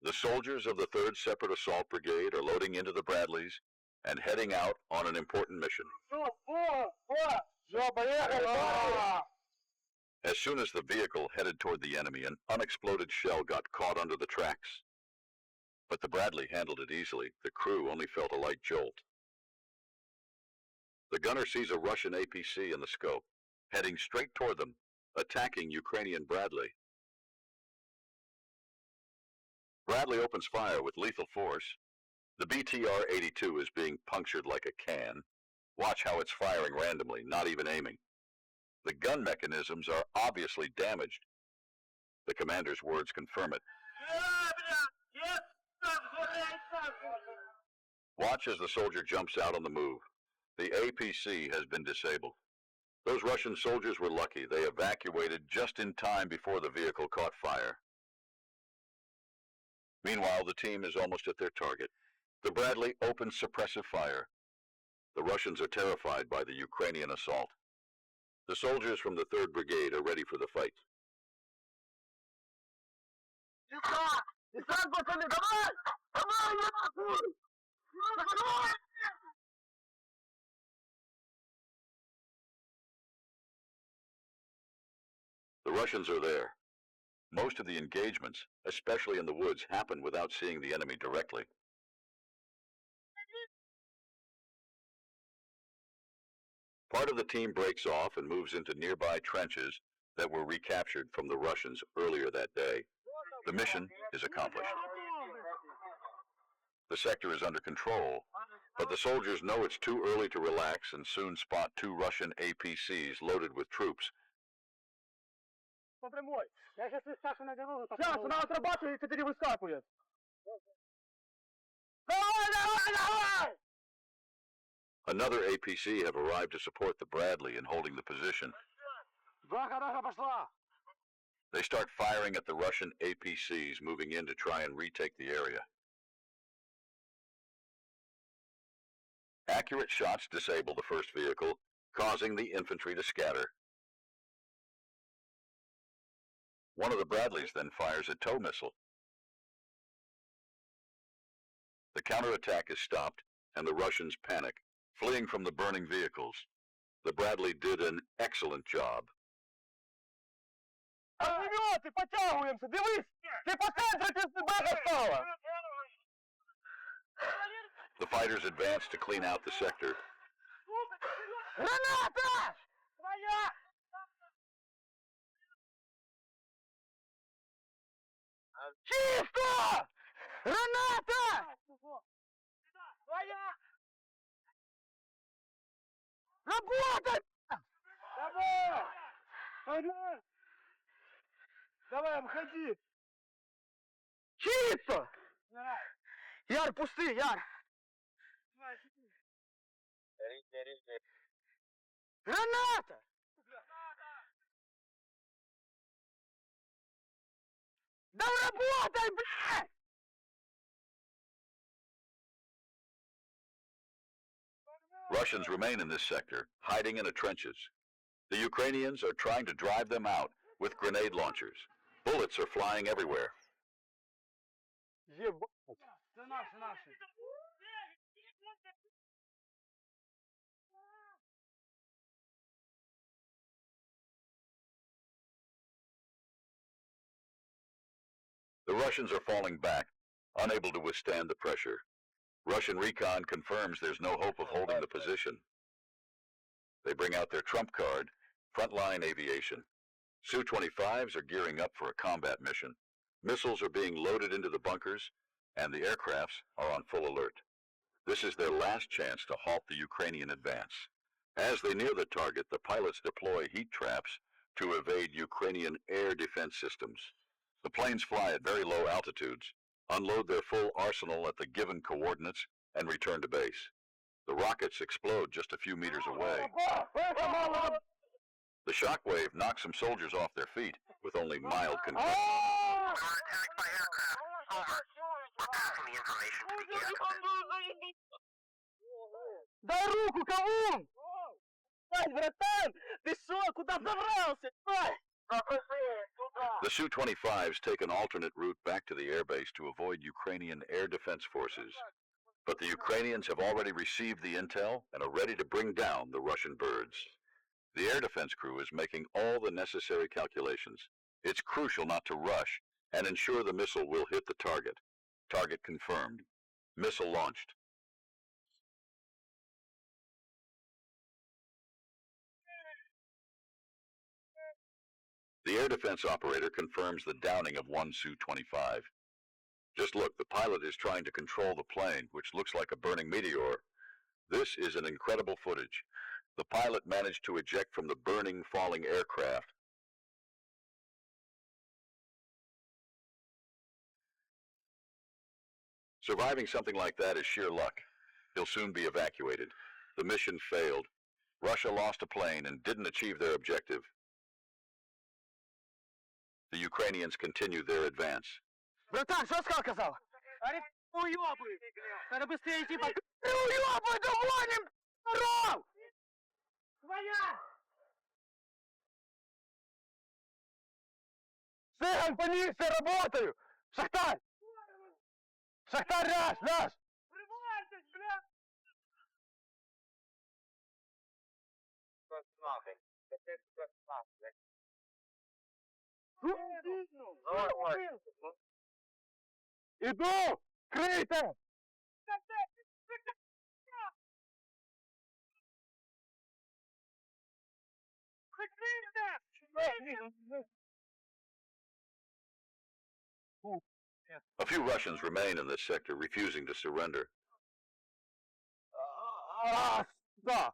The soldiers of the 3rd Separate Assault Brigade are loading into the Bradleys and heading out on an important mission. As soon as the vehicle headed toward the enemy, an unexploded shell got caught under the tracks. But the Bradley handled it easily. The crew only felt a light jolt. The gunner sees a Russian APC in the scope, heading straight toward them, attacking Ukrainian Bradley. Bradley opens fire with lethal force. The BTR-82 is being punctured like a can. Watch how it's firing randomly, not even aiming. The gun mechanisms are obviously damaged. The commander's words confirm it. Watch as the soldier jumps out on the move. The APC has been disabled. Those Russian soldiers were lucky. They evacuated just in time before the vehicle caught fire. Meanwhile, the team is almost at their target. The Bradley opens suppressive fire. The Russians are terrified by the Ukrainian assault. The soldiers from the 3rd Brigade are ready for the fight. The Russians are there. Most of the engagements, especially in the woods, happen without seeing the enemy directly. Part of the team breaks off and moves into nearby trenches that were recaptured from the Russians earlier that day. The mission is accomplished. The sector is under control, but the soldiers know it's too early to relax and soon spot 2 Russian APCs loaded with troops. Another APC have arrived to support the Bradley in holding the position. They start firing at the Russian APCs moving in to try and retake the area. Accurate shots disable the first vehicle, causing the infantry to scatter. One of the Bradleys then fires a tow missile. The counterattack is stopped, and the Russians panic, fleeing from the burning vehicles. The Bradley did an excellent job. The fighters advance to clean out the sector. Чисто! Граната! Работай! Давай! Давай, обходи! Чисто! Яр, пусти, Яр! Граната! Да работай, блядь! Russians remain in this sector, hiding in the trenches. The Ukrainians are trying to drive them out with grenade launchers. Bullets are flying everywhere. The Russians are falling back, unable to withstand the pressure. Russian recon confirms there's no hope of holding the position. They bring out their trump card, frontline aviation. Su-25s are gearing up for a combat mission. Missiles are being loaded into the bunkers, and the aircrafts are on full alert. This is their last chance to halt the Ukrainian advance. As they near the target, the pilots deploy heat traps to evade Ukrainian air defense systems. The planes fly at very low altitudes, unload their full arsenal at the given coordinates, and return to base. The rockets explode just a few meters away. The shockwave knocks some soldiers off their feet with only mild concussion. We're attacked by aircraft. Over. We're passing the information to the air command. Дай руку, Кавун! Дай, братан! Ты шо? Куда забрался? Дай! The Su-25s take an alternate route back to the airbase to avoid Ukrainian air defense forces. But the Ukrainians have already received the intel and are ready to bring down the Russian birds. The air defense crew is making all the necessary calculations. It's crucial not to rush and ensure the missile will hit the target. Target confirmed. Missile launched. The air defense operator confirms the downing of one Su-25. Just look, the pilot is trying to control the plane, which looks like a burning meteor. This is an incredible footage. The pilot managed to eject from the burning, falling aircraft. Surviving something like that is sheer luck. He'll soon be evacuated. The mission failed. Russia lost a plane and didn't achieve their objective. The Ukrainians continue their advance. Братан, что сказал? Ари, уёбывай! Надо быстрее идти по... Уёбывай, догоним! Здоров! Твоя! Цыган, по низке работаю! Шахтарь! Шахтарь, раз! Врывайтесь, бля! Иду! Крийте! A few Russians remain in this sector, refusing to surrender. Да!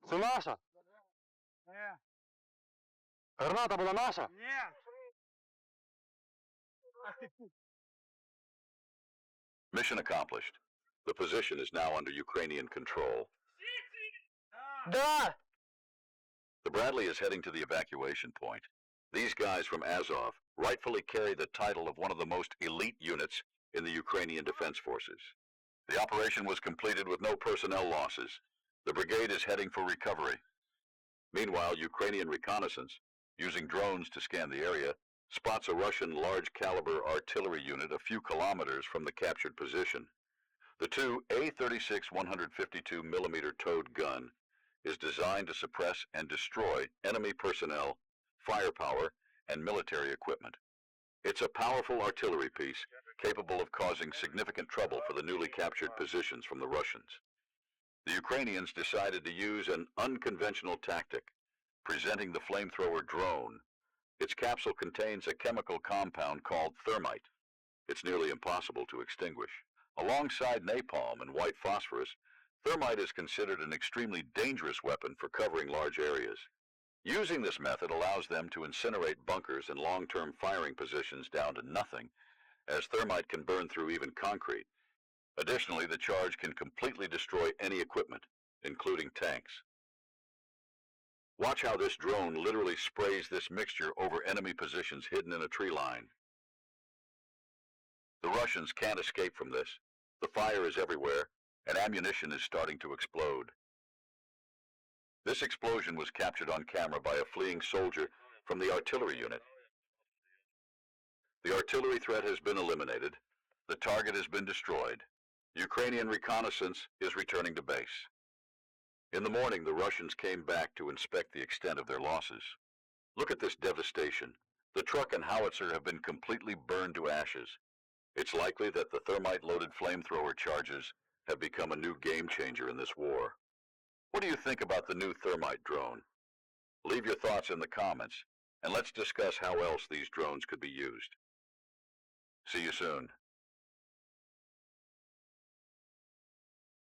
Це наша? Ні. Граната була наша? Ні. Mission accomplished. The position is now under Ukrainian control. Да! The Bradley is heading to the evacuation point. These guys from Azov rightfully carry the title of one of the most elite units in the Ukrainian Defense Forces. The operation was completed with no personnel losses. The brigade is heading for recovery. Meanwhile, Ukrainian reconnaissance, using drones to scan the area, spots a Russian large-caliber artillery unit a few kilometers from the captured position. The two A-36 152mm towed gun is designed to suppress and destroy enemy personnel, firepower, and military equipment. It's a powerful artillery piece capable of causing significant trouble for the newly captured positions from the Russians. The Ukrainians decided to use an unconventional tactic, presenting the flamethrower drone. Its capsule contains a chemical compound called thermite. It's nearly impossible to extinguish. Alongside napalm and white phosphorus, thermite is considered an extremely dangerous weapon for covering large areas. Using this method allows them to incinerate bunkers and long-term firing positions down to nothing, as thermite can burn through even concrete. Additionally, the charge can completely destroy any equipment, including tanks. Watch how this drone literally sprays this mixture over enemy positions hidden in a tree line. The Russians can't escape from this. The fire is everywhere, and ammunition is starting to explode. This explosion was captured on camera by a fleeing soldier from the artillery unit. The artillery threat has been eliminated. The target has been destroyed. Ukrainian reconnaissance is returning to base. In the morning, the Russians came back to inspect the extent of their losses. Look at this devastation. The truck and howitzer have been completely burned to ashes. It's likely that the thermite-loaded flamethrower charges have become a new game changer in this war. What do you think about the new thermite drone? Leave your thoughts in the comments, and let's discuss how else these drones could be used. See you soon.